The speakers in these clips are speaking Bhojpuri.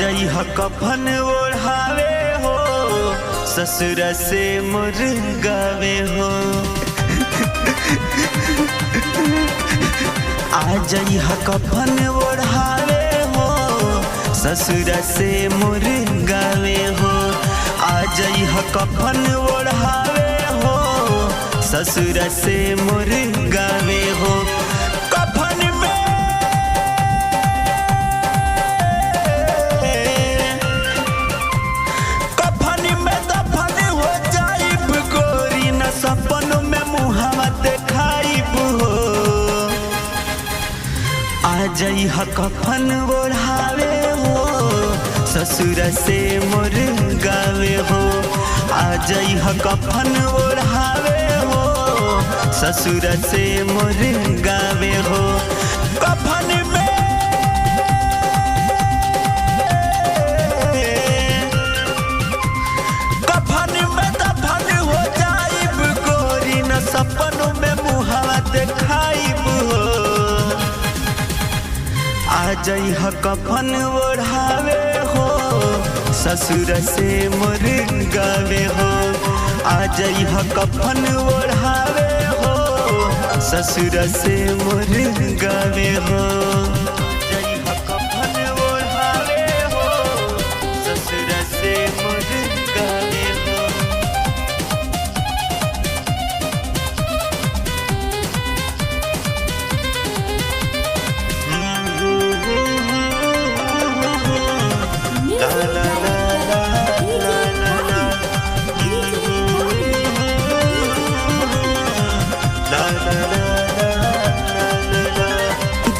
जई ह कफन ओढ़ावे हो ससुर से मुर्गावे हो। आ जई ह कफन ओढ़ावे हो ससुर से मुर्गावे हो। आ जई ह कफन ओढ़ावे हो ससुर से मुर्गावे हो। सपनों में मुहावा देखाइब हो। आ जई ह कफन ओढ़ावे हो ससुर से मुर्गावे हो। आ जई ह कफन ओढ़ावे हो ससुर से मुर्गावे हो। कफन में सपनों में मुहावा देखाइब हो। आ जई ह कफन ओढ़ावे हो ससुर से मुर्गावे हो। आ जई ह कफन ओढ़ावे हो ससुर से मुर्गावे हो। जई ह कफन ओढ़ावे हो ससुर से मुर्गावे हो।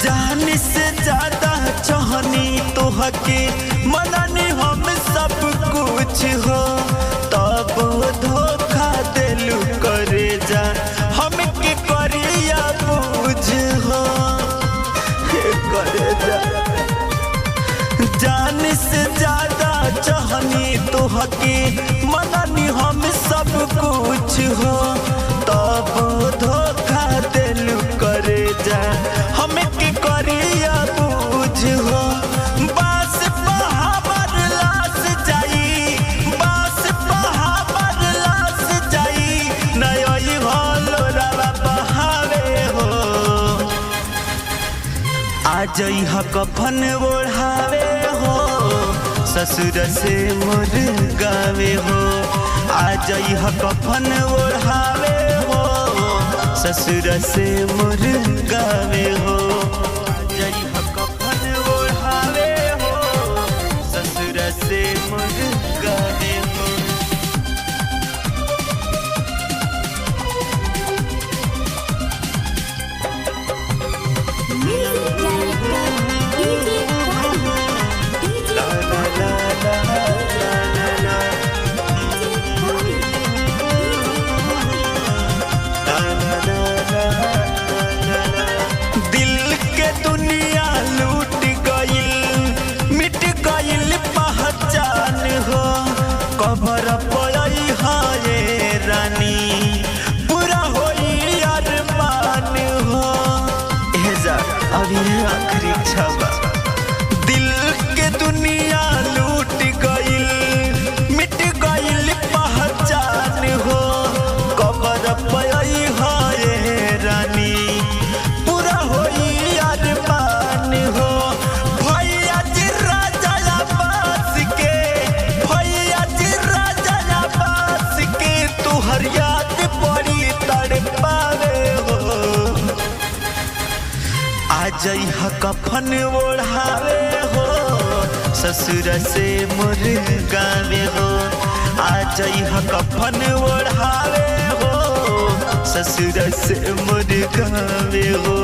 जाने से ज्यादा चाहनी तोहके मननी हम सब कुछ हो। तब धोखा दिलू करे जा हम के करिया बुझ हो। करे जा जाने से ज्यादा चाहनी तोहके मननी हम सब कुछ हो। तब धोखा दिलू करे जा हम के करिया बुझ हो। बास पहाड़ लाश जाई बास पहाड़ लाश जाई नई होलो रवा बहावे हो। आ जई ह कफन ओढ़ावे हो ससुर से मुर्गावे हो। आ जई ह कफन ओढ़ावे हो ससुर से मुर्गावे हो। आ जई ह कफन ओढ़ावे हो ससुर से मुर्गावे हो। दिल के दुनिया लूट गइल मिट गइल पहचान हो। कबर पड़ई है रानी पूरा होई अरमान हो। एजा अभी आखिरी इच्छा बा। दिल के दुनिया लूट गइल मिट गइल पहचान हो। कबर पड़ई है रानी पूरा होई अरमान हो। भैया जी राजा अब्बास के भैया जी राजा अब्बास के तुहर याद बड़ी तड़पावे हो। आ जई ह कफन ओढ़ावे हो ससुर से मुर्गावे हो। आ जई ह कफन ओढ़ावे हो ससुर से मुर्गावे हो।